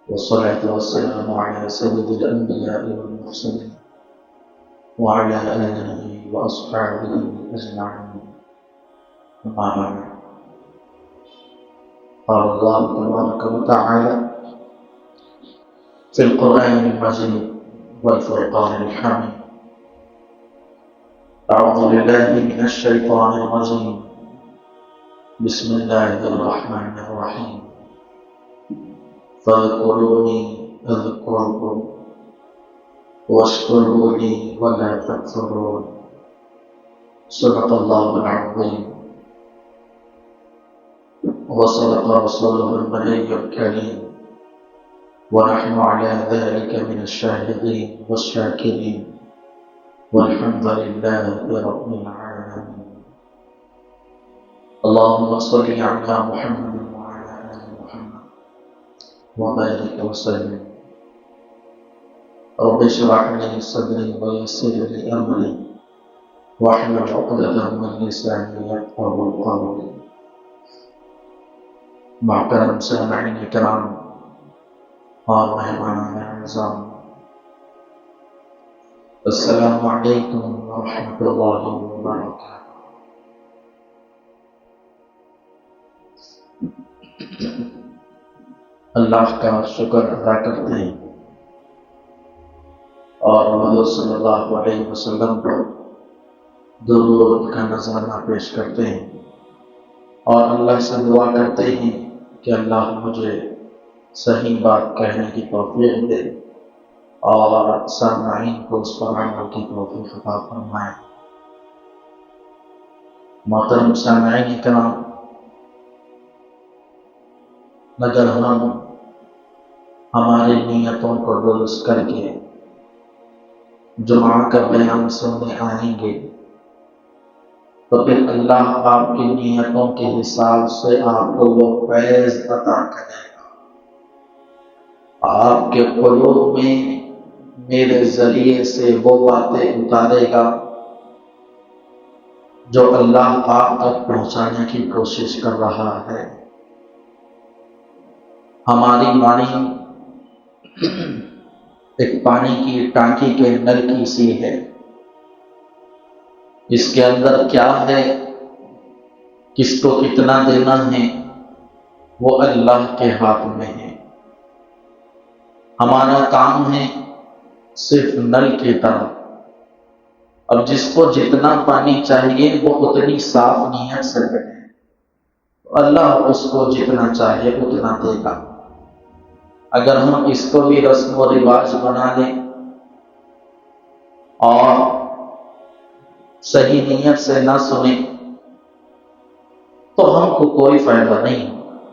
والصلاة والسلام على سيد الأنبياء والمرسلين وعلى آله وأصحابه أجمعين. أما بعد، قال الله تبارك وتعالى في القرآن المجيد والفرقان الحميد: أعوذ بالله من الشيطان الرجيم، بسم الله الرحمن الرحيم. فاذكروني أذكركم واشكروا لي ولا تكفرون. صدق الله العظيم وصدق رسوله النبي الكريم، ونحن على ذلك من الشاهدين والشاكرين، والحمد لله رب العالمين. اللهم صل على محمد وعلى آل محمد وبارك وسلم. رب اشرح لي صدري ويسر لي أمري واحلل عقدة من لساني يفقهوا قولي. محترم سامعین کرام اور مہمانان اعظام، السلام علیکم ورحمۃ اللہ وبرکاتہ۔ اللہ کا شکر ادا کرتے ہیں اور حضور صلی اللہ علیہ وسلم پر درود کا نذرانہ پیش کرتے ہیں اور اللہ سے دعا کرتے ہیں کہ اللہ مجھے صحیح بات کہنے کی توفیق دے اور سامعین کو اس پر عمل کی توفیق عطا فرمائے۔ محترم سامعین کرام، اگر ہم ہماری نیتوں کو درست کر کے جمعہ کا بیان سننے آئیں گے تو پھر اللہ آپ کی نیتوں کے حساب سے آپ کو وہ فیض عطا کرے گا۔ آپ کے قلوب میں میرے ذریعے سے وہ باتیں اتارے گا جو اللہ آپ تک پہنچانے کی کوشش کر رہا ہے۔ ہماری وانی ایک پانی کی ٹانکی کے نل کی سی ہے۔ اس کے اندر کیا ہے، کس کو کتنا دینا ہے، وہ اللہ کے ہاتھ میں ہے۔ ہمارا کام ہے صرف نل کی طرح، اب جس کو جتنا پانی چاہیے وہ اتنی صاف نیت سے بنے، اللہ اس کو جتنا چاہیے اتنا دے گا۔ اگر ہم اس کو بھی رسم و رواج بنا لیں اور صحیح نیت سے نہ سنیں تو ہم کو کوئی فائدہ نہیں،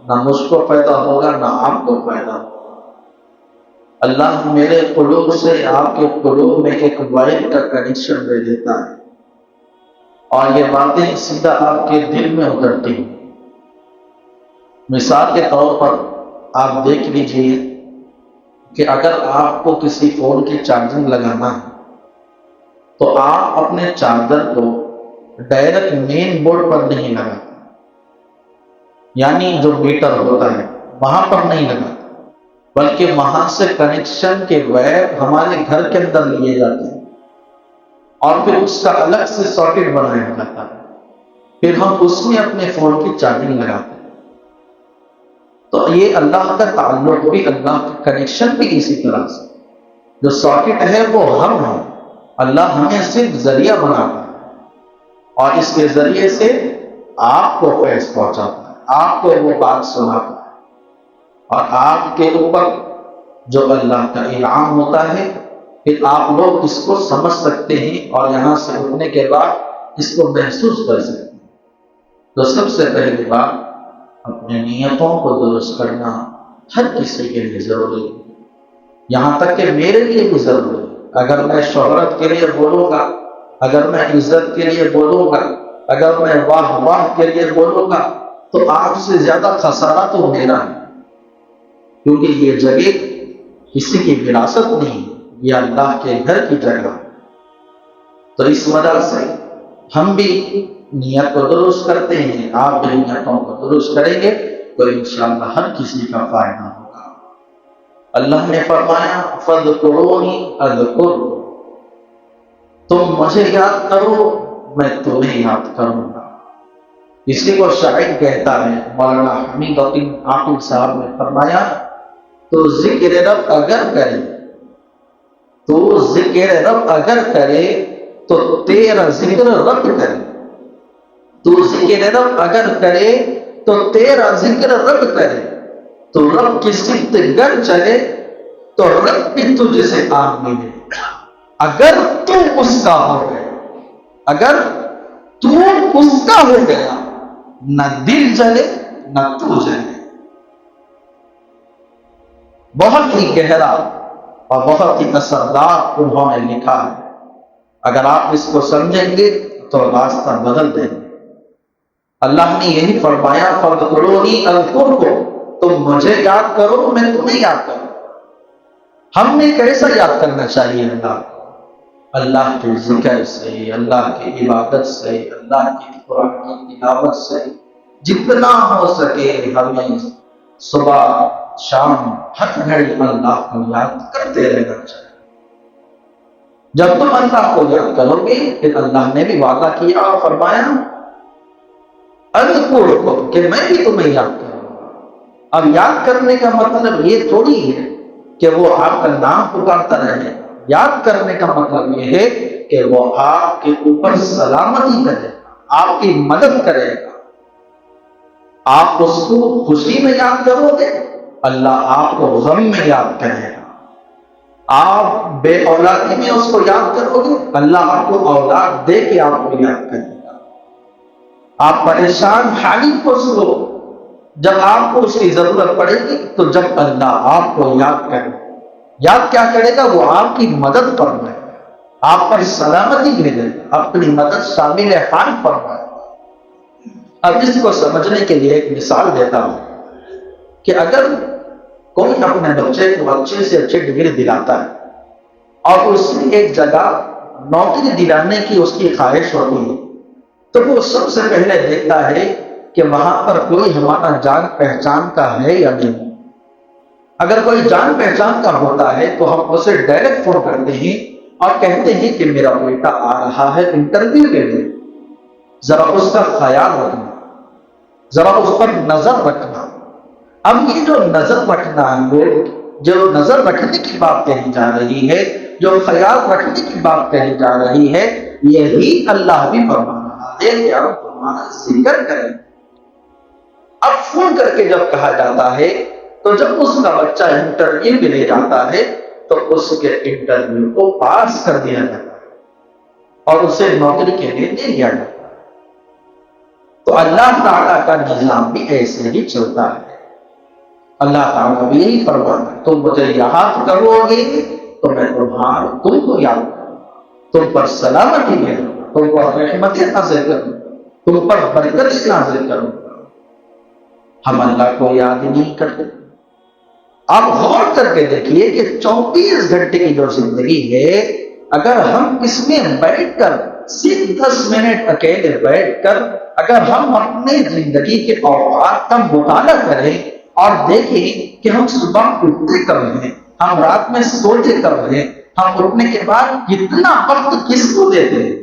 نہ مجھ کو فائدہ ہوگا نہ آپ کو فائدہ ہوگا۔ اللہ میرے قلوب سے آپ کے قلوب میں ایک وائر کا کنیکشن دے دیتا ہے اور یہ باتیں سیدھا آپ کے دل میں اترتی ہیں۔ مثال کے طور پر آپ دیکھ لیجئے کہ اگر آپ کو کسی فون کی چارجنگ لگانا ہے تو آپ اپنے چارجر کو ڈائریکٹ مین بورڈ پر نہیں لگاتے، یعنی جو میٹر ہوتا ہے وہاں پر نہیں لگاتے، بلکہ وہاں سے کنیکشن کے وائر ہمارے گھر کے اندر لیے جاتے ہیں اور پھر اس کا الگ سے ساکٹ بنایا جاتا ہے، پھر ہم اس میں اپنے فون کی چارجنگ لگاتے ہیں۔ تو یہ اللہ کا تعلق بھی، اللہ کا کنیکشن بھی اسی طرح سے، جو ساکٹ ہے وہ ہم ہیں، اللہ ہمیں صرف ذریعہ بناتا ہے اور اس کے ذریعے سے آپ کو فیض پہنچاتا ہے، آپ کو وہ بات سناتا ہے اور آپ کے اوپر جو اللہ کا انعام ہوتا ہے پھر آپ لوگ اس کو سمجھ سکتے ہیں اور یہاں سے اٹھنے کے بعد اس کو محسوس کر سکتے ہیں۔ تو سب سے پہلی بات، اپنے نیتوں کو درست کرنا ہر کسی کے لیے ضروری ہے، یہاں تک کہ میرے لیے بھی ضروری ہے۔ اگر میں شہرت کے لیے بولوں گا، اگر میں عزت کے لیے بولوں گا، اگر میں واہ واہ کے لیے بولوں گا تو آپ سے زیادہ خسارہ تو میرا ہے، کیونکہ یہ جگہ کسی کی وراثت نہیں، یہ اللہ کے گھر کی جگہ۔ تو اس وجہ سے ہم بھی نیت کو درست کرتے ہیں، آپ بھی نیتوں کو درست کریں گے تو انشاءاللہ ہر کسی کا فائدہ ہوگا۔ اللہ نے فرمایا فَاذْكُرُونِي أَذْكُرْكُمْ، تم مجھے یاد کرو میں تمہیں یاد کروں گا۔ اسی کو شاعر کہتا ہے، مولانا حمید الدین عاقل صاحب نے فرمایا تو ذکر رب اگر کرے، تو ذکر رب اگر کرے تو تیرا ذکر رب کرے، تو ذکر رب اگر کرے تو تیرا ذکر رب کرے، تو رب کی سمت گر چلے تو رب بھی تجھ سے آگ ملے۔ اگر تو اس کا ہو گیا، اگر تو اس کا ہو گیا، نہ دل جلے نہ تو جلے۔ بہت ہی گہرا اور بہت ہی اثردار انہوں نے لکھا ہے، اگر آپ اس کو سمجھیں گے تو راستہ بدل دیں گے۔ اللہ نے یہی فرمایا فَاذْكُرُونِي أَذْكُرْكُمْ، تم مجھے یاد کرو میں تمہیں یاد کروں۔ ہم نے کیسا یاد کرنا چاہیے اللہ کو؟ اللہ کے ذکر سے، اللہ کی عبادت سے، اللہ کی قرآن کی تلاوت سے، جتنا ہو سکے ہمیں صبح شام ہر گھڑی اللہ کو یاد کرتے رہنا چاہیے۔ جب تم اللہ کو یاد کرو گے پھر اللہ نے بھی وعدہ کیا اور فرمایا اذکرکم، کہ میں بھی تمہیں یاد کروں گا۔ اب یاد کرنے کا مطلب یہ تھوڑی ہے کہ وہ آپ کا نام پکارتا رہے، یاد کرنے کا مطلب یہ ہے کہ وہ آپ کے اوپر سلامتی کرے گا، آپ کی مدد کرے گا۔ آپ اس کو خوشی میں یاد کرو گے، اللہ آپ کو غم میں یاد کرے گا۔ آپ بے اولادی میں اس کو یاد کرو گے، اللہ آپ کو اولاد دے کے آپ کو یاد کرے گا۔ آپ پریشان حالی کو سنو، جب آپ کو اس کی ضرورت پڑے گی تو جب اللہ آپ کو یاد کرے، یاد کیا کرے گا؟ وہ آپ کی مدد فرمائے گا، آپ پر سلامتی ملے گا، اپنی مدد شامل حال فرمائے گا۔ اب اس کو سمجھنے کے لیے ایک مثال دیتا ہوں کہ اگر کوئی اپنے بچے کو اچھے سے اچھی ڈگری دلاتا ہے اور اس کی ایک جگہ نوکری دلانے کی اس کی خواہش ہوتی ہے تو وہ سب سے پہلے دیکھتا ہے کہ وہاں پر کوئی ہمارا جان پہچان کا ہے یا نہیں۔ اگر کوئی جان پہچان کا ہوتا ہے تو ہم اسے ڈائریکٹ فون کرتے ہیں اور کہتے ہیں کہ میرا بیٹا آ رہا ہے انٹرویو کے لیے، ذرا اس کا خیال رکھنا، ذرا اس پر نظر رکھنا۔ اب یہ جو نظر رکھنا ہے، جو نظر رکھنے کی بات کہی جا رہی ہے، جو خیال رکھنے کی بات کہی جا رہی ہے، یہی اللہ بھی فرما رہا ہے کہ ہم تمہارا ذکر کریں۔ اب فون کر کے جب کہا جاتا ہے تو جب اس کا بچہ انٹرویو کے لیے جاتا ہے تو اس کے انٹرویو کو پاس کر دیا جاتا ہے اور اسے نوکری کے لیے دے دیا جاتا ہے۔ تو اللہ تعالیٰ کا نظام بھی ایسے ہی چلتا ہے۔ اللہ تعالیٰ بھی یہی فرماتا ہے تم مجھے یاد کرو گے تو میں تم کو یاد کروں گا، تم پر سلامتی دے دوں گا، تم پر رحمتیں نازل کروں گا، تم پر برکت نازل کروں گا۔ ہم اللہ کو یاد ہی نہیں کرتے۔ آپ غور کر کے دیکھیے کہ 24 گھنٹے کی جو زندگی ہے، اگر ہم اس میں بیٹھ کر صرف 10 منٹ اکیلے بیٹھ کر اگر ہم اپنے زندگی کے اوقات کا مطالعہ کریں اور دیکھیں کہ ہم صبح اٹھتے کب ہیں، ہم رات میں سوتے کب ہیں، ہم اٹھنے کے بعد کتنا وقت کس کو دیتے ہیں،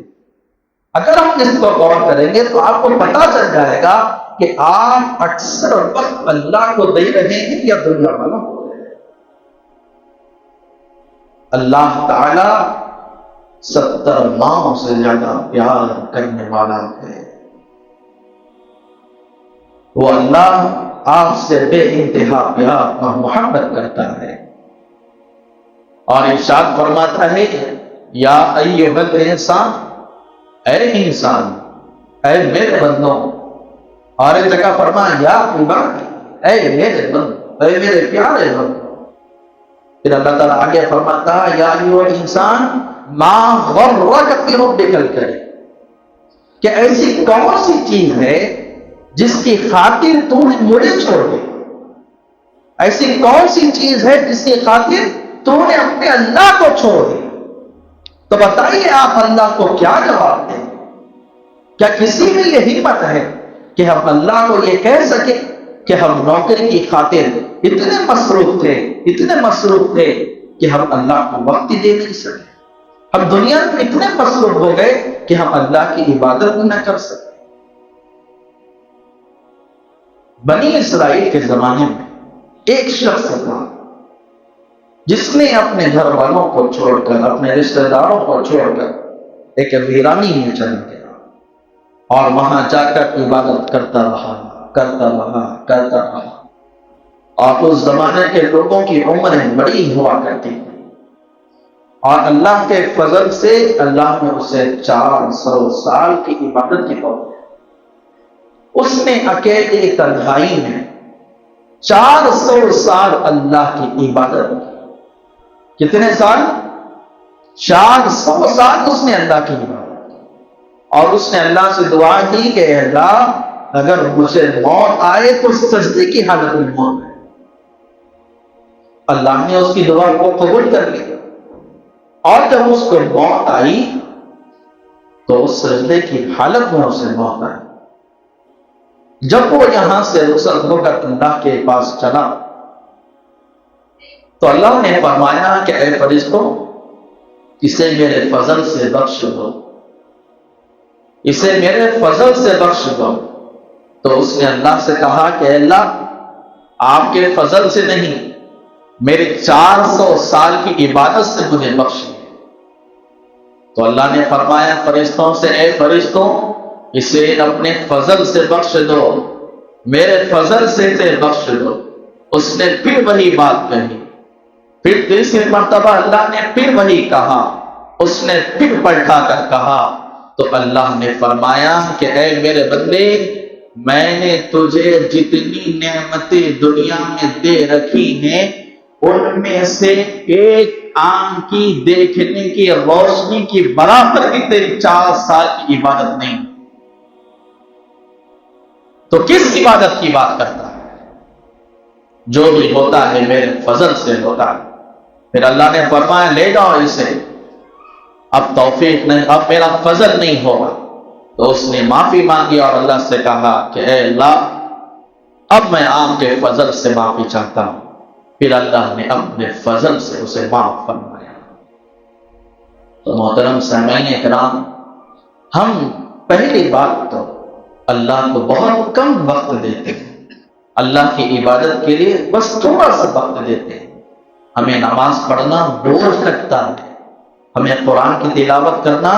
اگر ہم اس کو غور کریں گے تو آپ کو پتا چل جائے گا کہ آپ اکثر وقت اللہ کو دے رہے ہیں یا دنیا والوں کو دے رہے ہیں۔ اللہ تعالی 70 ماؤں سے زیادہ پیار کرنے والا ہے۔ وہ اللہ آپ سے بے انتہا پیار اور محبت کرتا ہے اور ارشاد فرماتا ہے یا ایھا الانسان، اے انسان، اے میرے بندوں، اور ایک جگہ فرمایا یا عباد، اے میرے بندوں، اے میرے پیارے بندوں۔ پھر اللہ تعالیٰ آگے فرماتا ہے یا ایھا الانسان ما غرک بربک الکریم، کہ ایسی کون سی چیز ہے جس کی خاطر تو نے مجھے چھوڑ دی، ایسی کون سی چیز ہے جس کی خاطر تو نے اپنے اللہ کو چھوڑ دی؟ تو بتائیے آپ اللہ کو کیا جواب دیں؟ کیا کسی میں یہ ہمت ہے کہ ہم اللہ کو یہ کہہ سکیں کہ ہم نوکری کی خاطر اتنے مصروف تھے کہ ہم اللہ کو وقت ہی دے نہیں سکے. ہم دنیا میں اتنے مصروف ہو گئے کہ ہم اللہ کی عبادت بھی نہ کر سکے. بنی اسرائیل کے زمانے میں ایک شخص تھا جس نے اپنے گھر والوں کو چھوڑ کر، اپنے رشتہ داروں کو چھوڑ کر ایک ویرانی میں چلا گیا اور وہاں جا کر عبادت کرتا رہا. اور اس زمانے کے لوگوں کی عمریں بڑی ہوا کرتی تھی اور اللہ کے فضل سے اللہ نے اسے 400 سال کی عبادت کی توفیق. اس نے اکیلے تنہائی میں 400 سال اللہ کی عبادت کی. کتنے سال؟ 400 سال اس نے اللہ کی عبادت کی. اور اس نے اللہ سے دعا کی کہ اللہ اگر مجھے موت آئے تو سجدے کی حالت میں موت آئے. اللہ نے اس کی دعا کو قبول کر لیا اور جب اس کو موت آئی تو اس سجدے کی حالت میں اسے موت آئی. جب وہ یہاں سے رخصت ہو کر اللہ کے پاس چلا تو اللہ نے فرمایا کہ اے فرشتوں اسے میرے فضل سے بخش دو، اسے میرے فضل سے بخش دو. تو اس نے اللہ سے کہا کہ اللہ آپ کے فضل سے نہیں، میرے 400 سال کی عبادت سے مجھے بخش دو. تو اللہ نے فرمایا فرشتوں سے اے فرشتوں اسے اپنے فضل سے بخش دو، میرے فضل سے بخش دو. اس نے پھر وہی بات کہی. پھر تیسری مرتبہ اللہ نے پھر وہی کہا. اس نے پھر پلٹا کر کہا تو اللہ نے فرمایا کہ اے میرے بندے میں نے تجھے جتنی نعمتیں دنیا میں دے رکھی ہیں ان میں سے ایک آنکھ کی دیکھنے کی روشنی کی برابر بھی تیری 4 سال کی عبادت نہیں. تو کس عبادت کی بات کرتا ہے؟ جو بھی ہوتا ہے میرے فضل سے ہوتا ہے. پھر اللہ نے فرمایا لے جاؤ اسے، اب توفیق نہیں، اب میرا فضل نہیں ہوگا. تو اس نے معافی مانگی اور اللہ سے کہا کہ اے اللہ اب میں آپ کے فضل سے معافی چاہتا ہوں. پھر اللہ نے اپنے فضل سے اسے معاف فرمایا. تو محترم سامعین کرام، ہم پہلی بات تو اللہ کو بہت کم وقت دیتے ہیں. اللہ کی عبادت کے لیے بس تھوڑا سا وقت دیتے ہیں. ہمیں نماز پڑھنا بوجھ لگتا ہے، ہمیں قرآن کی تلاوت کرنا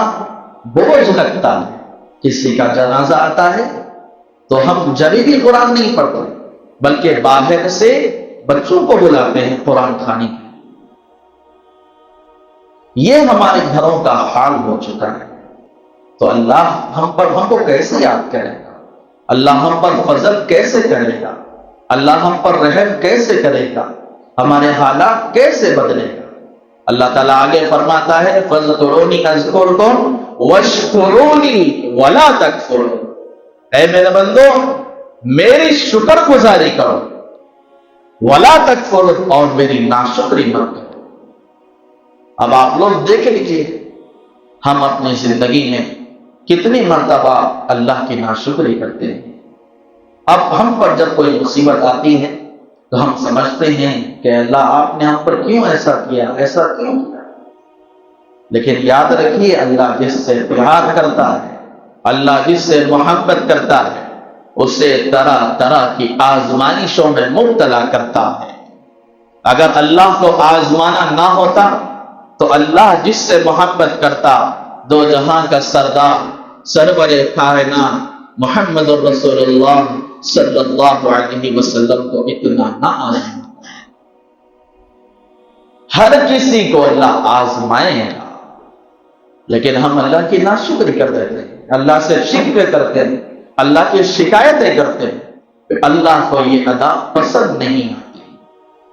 بوجھ لگتا ہے. کسی کا جنازہ آتا ہے تو ہم جبھی بھی قرآن نہیں پڑھتے بلکہ باہر سے بچوں کو بلاتے ہیں قرآن کھانے کے. یہ ہمارے گھروں کا حال ہو چکا ہے. تو اللہ ہم کو کیسے یاد کرے گا؟ اللہ ہم پر فضل کیسے کرے گا؟ اللہ ہم پر رحم کیسے کرے گا؟ ہمارے حالات کیسے بدلے گا؟ اللہ تعالیٰ آگے فرماتا ہے فَاذْكُرُونِي أَذْكُرْكُمْ وَاشْكُرُونِي وَلَا تَكْفُرُونِ. اے میرے بندو میری شکر گزاری کرو، وَلَا تَكْفُرُونِ اور میری ناشکری مت کرو. اب آپ لوگ دیکھ لیجئے ہم اپنی زندگی میں کتنی مرتبہ اللہ کی ناشکری کرتے ہیں. اب ہم پر جب کوئی مصیبت آتی ہے تو ہم سمجھتے ہیں کہ اللہ آپ نے ہم پر کیوں ایسا کیا. لیکن یاد رکھیے اللہ جس سے پیار کرتا ہے، اللہ جس سے محبت کرتا ہے اسے طرح طرح کی آزمائشوں میں مبتلا کرتا ہے. اگر اللہ کو آزمانا نہ ہوتا تو اللہ جس سے محبت کرتا، دو جہاں کا سردار سرور کائنات محمد رسول اللہ صلی اللہ علیہ وسلم کو اتنا نہ آزماتا. ہر کسی کو اللہ آزمائے گا لیکن ہم اللہ کی ناشکری کر دیتے ہیں، اللہ سے شکوے کرتے ہیں، اللہ کی شکایتیں کرتے ہیں. اللہ کو یہ ادا پسند نہیں آتی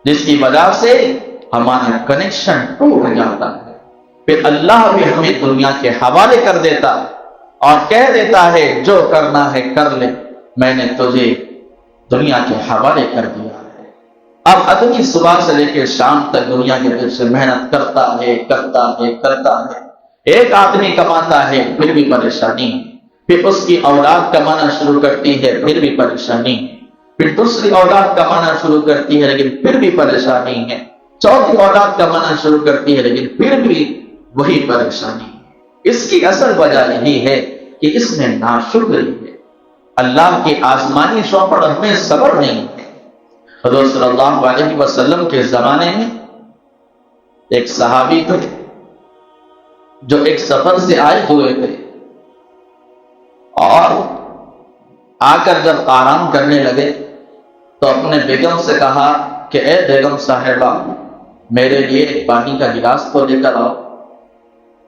جس کی وجہ سے ہمارا کنیکشن ٹوٹ جاتا ہے. پھر اللہ بھی ہمیں دنیا کے حوالے کر دیتا اور کہہ دیتا ہے جو کرنا ہے کر لے، میں نے تجھے دنیا کے حوالے کر دیا ہے. اب آدمی صبح سے لے کے شام تک دنیا کے پیچھے محنت کرتا ہے. ایک آدمی کماتا ہے پھر بھی پریشانی، پھر اس کی اولاد کمانا شروع کرتی ہے پھر بھی پریشانی. پھر دوسری اولاد کمانا شروع کرتی ہے لیکن پھر بھی پریشانی ہے، چوتھی اولاد کمانا شروع کرتی ہے لیکن پھر بھی وہی پریشانی ہے۔ اس کی اصل وجہ یہی ہے کہ اس میں ناشکری ہے، اللہ کی آزمائشوں پر ہمیں صبر نہیں ہے۔ حضور صلی اللہ علیہ وسلم کے زمانے میں ایک صحابی تھے جو ایک سفر سے آئے ہوئے تھے، اور آ کر جب آرام کرنے لگے تو اپنے بیگم سے کہا کہ اے بیگم صاحبہ، میرے لیے ایک پانی کا گلاس تو لے کر آؤ۔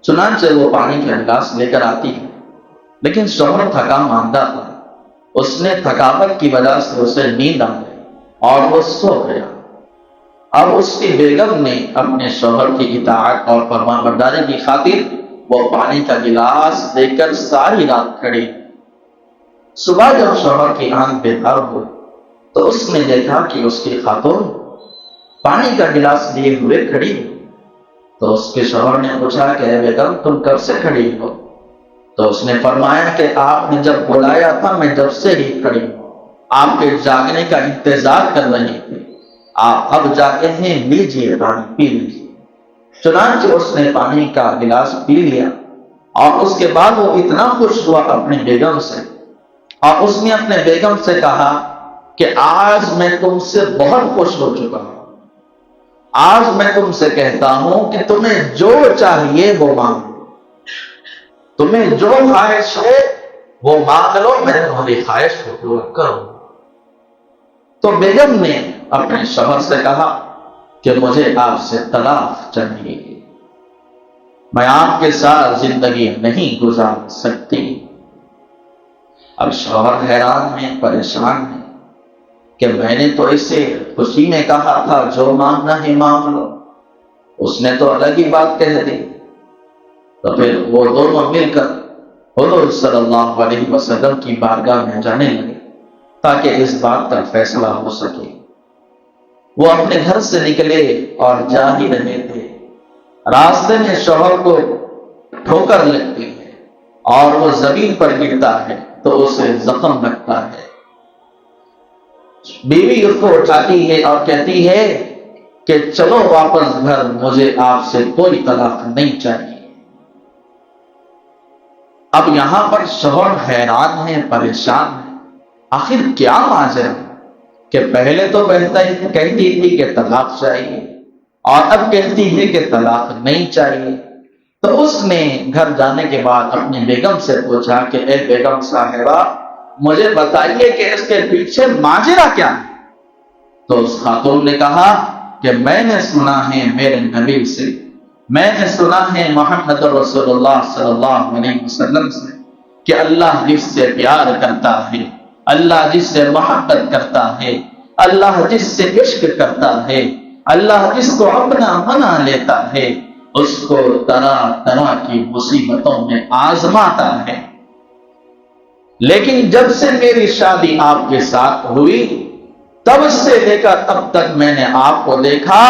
چنانچہ وہ پانی کا گلاس لے کر آتی ہے، لیکن شوہر تھکا ماندہ تھا، اس نے تھکاوٹ کی وجہ سے اسے نیند آ گئی اور وہ سو گیا۔ اب اس کی بیگم نے اپنے شوہر کی اطاعت اور فرمانبرداری کی خاطر وہ پانی کا گلاس لے کر ساری رات کھڑی۔ صبح جب شوہر کی آنکھ بیدار ہوئی تو اس نے دیکھا کہ اس کی خاتون پانی کا گلاس لیے ہوئے کھڑی۔ تو اس کے شوہر نے پوچھا کہ اے بیگم، تم کب سے کھڑی ہو؟ تو اس نے فرمایا کہ آپ نے جب بلایا تھا میں جب سے ہی کھڑی ہوں، آپ کے جاگنے کا انتظار کر رہی تھی، آپ اب جاگے ہیں، لیجیے پانی پی لیجیے۔ چنانچہ اس نے پانی کا گلاس پی لیا، اور اس کے بعد وہ اتنا خوش ہوا اپنی بیگم سے، اور اس نے اپنے بیگم سے کہا کہ آج میں تم سے بہت خوش ہو چکا ہوں، آج میں تم سے کہتا ہوں کہ تمہیں جو چاہیے وہ مانگو، تمہیں جو خواہش ہے وہ مانگ لو، میں تمہاری خواہش کو پورا کروں۔ تو بیگم نے اپنے شوہر سے کہا کہ مجھے آپ سے طلاق چاہیے، میں آپ کے ساتھ زندگی نہیں گزار سکتی۔ اب شوہر حیران ہے، پریشان ہے کہ میں نے تو اسے خوشی میں کہا تھا جو مانگنا ہے مانگ لو، اس نے تو الگ ہی بات کہہ دی۔ تو پھر وہ دونوں مل کر حضور صلی اللہ علیہ وسلم کی بارگاہ میں جانے لگے تاکہ اس بات کا فیصلہ ہو سکے۔ وہ اپنے گھر سے نکلے اور جا ہی رہے تھے، راستے میں شوہر کو ٹھوکر لگتی ہے اور وہ زمین پر گرتا ہے تو اسے زخم لگتا ہے۔ بیوی اس کو اٹھاتی ہے اور کہتی ہے کہ چلو واپس گھر، مجھے آپ سے کوئی طلاق نہیں چاہیے۔ اب یہاں پر شوہر حیران ہے، پریشان ہے، آخر کیا ماجرا کہ پہلے تو کہتی تھی کہ طلاق چاہیے اور اب کہتی ہے کہ طلاق نہیں چاہیے۔ تو اس نے گھر جانے کے بعد اپنی بیگم سے پوچھا کہ اے بیگم صاحبہ، مجھے بتائیے کہ اس کے پیچھے ماجرا کیا ہے؟ تو اس خاتون نے کہا کہ میں نے سنا ہے میرے نبی سے، میں نے سنا ہے محمد رسول اللہ صلی اللہ علیہ وسلم سے کہ اللہ جس سے پیار کرتا ہے، اللہ جس سے محبت کرتا ہے، اللہ جس سے عشق کرتا ہے، اللہ جس کو اپنا بنا لیتا ہے، اس کو طرح طرح کی مصیبتوں میں آزماتا ہے۔ لیکن جب سے میری شادی آپ کے ساتھ ہوئی، تب سے لے کر اب تک میں نے آپ کو دیکھا،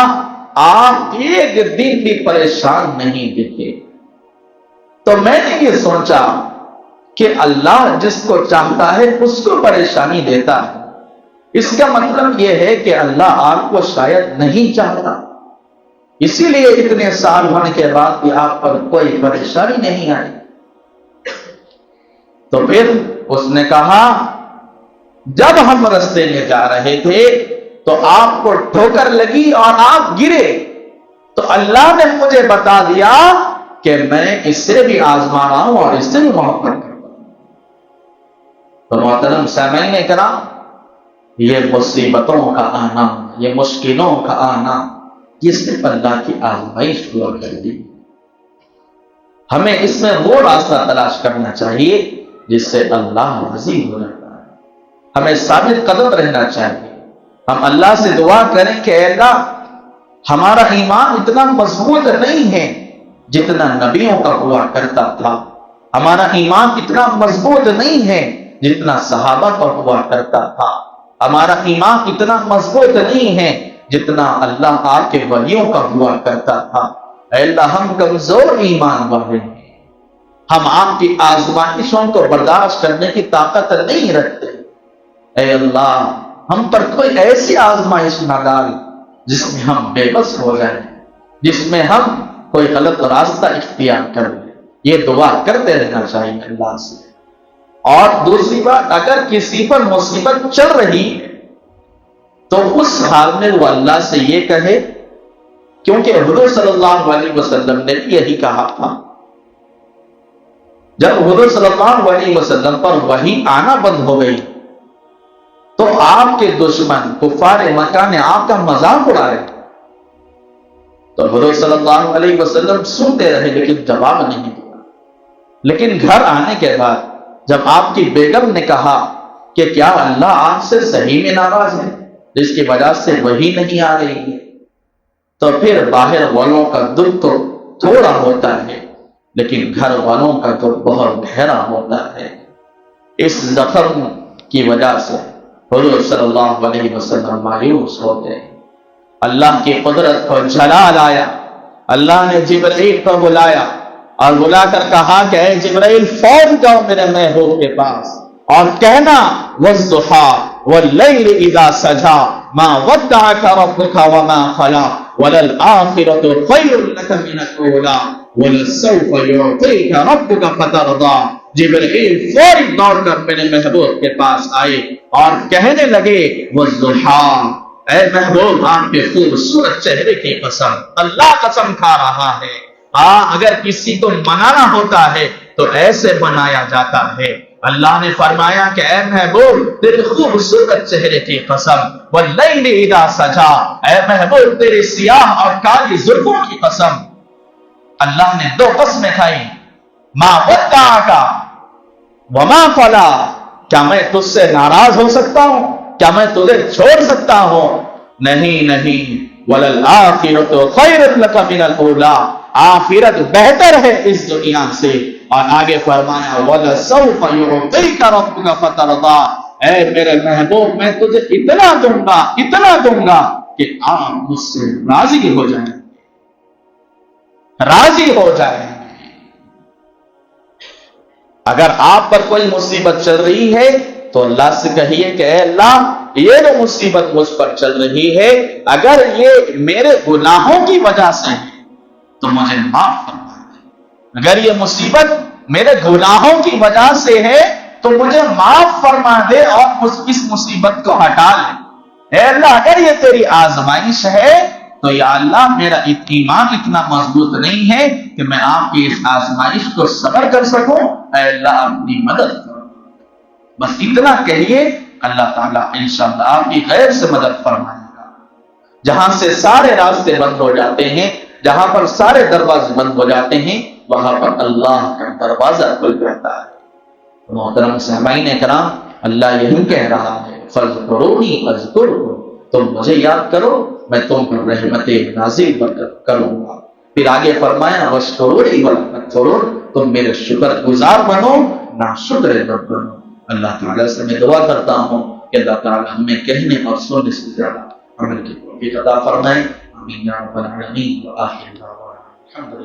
آپ ایک دن بھی پریشان نہیں دکھے۔ تو میں نے یہ سوچا کہ اللہ جس کو چاہتا ہے اس کو پریشانی دیتا ہے، اس کا مطلب یہ ہے کہ اللہ آپ کو شاید نہیں چاہتا، اسی لیے اتنے سال ہونے کے بعد بھی آپ پر کوئی پریشانی نہیں آئی۔ تو پھر اس نے کہا جب ہم راستے میں جا رہے تھے تو آپ کو ٹھوکر لگی اور آپ گرے، تو اللہ نے مجھے بتا دیا کہ میں اس سے بھی آزما رہا ہوں اور اس سے بھی محبت کرتا ہوں۔ تو محترم سامعین کرام، یہ مصیبتوں کا آنا، یہ مشکلوں کا آنا، یہ صرف اللہ کی آزمائش ہوا کرتی۔ ہمیں اس میں وہ راستہ تلاش کرنا چاہیے جس سے اللہ راضی ہو جاتا ہے، ہمیں ثابت قدم رہنا چاہیے۔ ہم اللہ سے دعا کریں کہ اے اللہ، ہمارا ایمان اتنا مضبوط نہیں ہے جتنا نبیوں کا ہوا کرتا تھا، ہمارا ایمان اتنا مضبوط نہیں ہے جتنا صحابہ کا ہوا کرتا تھا، ہمارا ایمان اتنا مضبوط نہیں ہے جتنا اللہ آپ کے ولیوں کا ہوا کرتا تھا۔ اے اللہ، ہم کمزور ایمان والے ہیں، ہم آپ کی آزمائشوں کو برداشت کرنے کی طاقت نہیں رکھتے۔ اے اللہ، ہم پر کوئی ایسی آزمائش نہ ڈال جس میں ہم بے بس ہو جائیں، جس میں ہم کوئی غلط راستہ اختیار کر لیں۔ یہ دعا کرتے رہنا چاہیے اللہ سے۔ اور دوسری بات، اگر کسی پر مصیبت چل رہی ہے تو اس حال میں وہ اللہ سے یہ کہے، کیونکہ حضور صلی اللہ علیہ وسلم نے بھی یہی کہا تھا۔ جب حضور صلی اللہ علیہ وسلم پر وحی آنا بند ہو گئی تو آپ کے دشمن کفار مکہ نے آپ کا مذاق اڑایا، تو حضور صلی اللہ علیہ وسلم سنتے رہے لیکن جواب نہیں دیا۔ لیکن گھر آنے کے بعد جب آپ کی بیگم نے کہا کہ کیا اللہ آپ سے صحیح میں ناراض ہے جس کی وجہ سے وحی نہیں آ رہی ہے، تو پھر باہر والوں کا دکھ تو تھوڑا ہوتا ہے لیکن گھر والوں کا تو بہت گہرا ہوتا ہے۔ اس زخم کی وجہ سے حضور صلی اللہ علیہ وسلم مایوس ہو گئے۔ اللہ کی قدرت کو جلال آیا، اللہ نے جبرائیل کو بلایا اور بلا کر کہا کہ اے جبرائیل فوراً جاؤ میرے محبوب کے پاس اور کہنا والضحیٰ واللیل اذا سجا ما ودعک ربک وما خلا وللآخرة خیر لک من الأولی ولسوف یعطیک ربک فترضی۔ جبرائیل فوری دوڑ کر میرے محبوب کے پاس آئے اور کہنے لگے والضحیٰ، اے محبوب آپ کے خوبصورت چہرے کی قسم، اللہ قسم کھا رہا ہے، اگر کسی کو منانا ہوتا ہے تو ایسے منایا جاتا ہے۔ اللہ نے فرمایا کہ اے محبوب تیرے خوبصورت چہرے کی قسم، واللیل اذا سجا، اے محبوب تیرے سیاہ اور کالی زلفوں کی قسم۔ اللہ نے دو قسمیں کھائی، ما ودعک وما قلا، کیا میں تجھ سے ناراض ہو سکتا ہوں؟ کیا میں تجھے چھوڑ سکتا ہوں؟ نہیں نہیں، وللآخرۃ خیر لک من الاولی، آخرت بہتر ہے اس دنیا سے۔ اور آگے فرمایا وَلَسَوْفَ يُعْطِيكَ رَبُّكَ فَتَرْضَىٰ، اے میرے محبوب میں تجھے اتنا دوں گا کہ آپ مجھ سے راضی ہو جائیں، راضی ہو جائیں۔ اگر آپ پر کوئی مصیبت چل رہی ہے تو اللہ سے کہیے کہ اے اللہ یہ جو مصیبت مجھ پر چل رہی ہے اگر یہ میرے گناہوں کی وجہ سے ہے تو مجھے معاف فرما دے، اگر یہ مصیبت میرے گناہوں کی وجہ سے ہے تو مجھے معاف فرما دے اور اس مصیبت کو ہٹا لے۔ اے اللہ اگر یہ تیری آزمائش ہے تو یا اللہ میرا ایمان اتنا مضبوط نہیں ہے کہ میں آپ کی اس آزمائش کو صبر کر سکوں، اے اللہ اپنی مدد کرو۔ بس اتنا کہیے، اللہ تعالیٰ انشاءاللہ آپ کی غیر سے مدد فرمائے گا۔ جہاں سے سارے راستے بند ہو جاتے ہیں، جہاں پر سارے دروازے بند ہو جاتے ہیں، وہاں پر اللہ کا دروازہ کھل جاتا ہے۔ محترم سامعین کرام، اللہ یہی کہہ رہا ہے فَاذْكُرُونِی أَذْكُرْکُم، تم مجھے یاد کرو میں تم پر رحمتیں نازل کروں گا۔ پھر آگے فرمایا وَاشْكُرُونِی وَلَا تَکْفُرُونِ، تم میرے شکر گزار بنو نہ شکر نہ بنو۔ اللہ تعالیٰ سے میں دعا کرتا ہوں کہ اللہ تعالیٰ ہمیں کہنے اور سننے سے زیادہ عمل کی توفیق عطا فرمائے۔ آمین یا رب العالمین۔ وآخر دعوانا الحمدللہ۔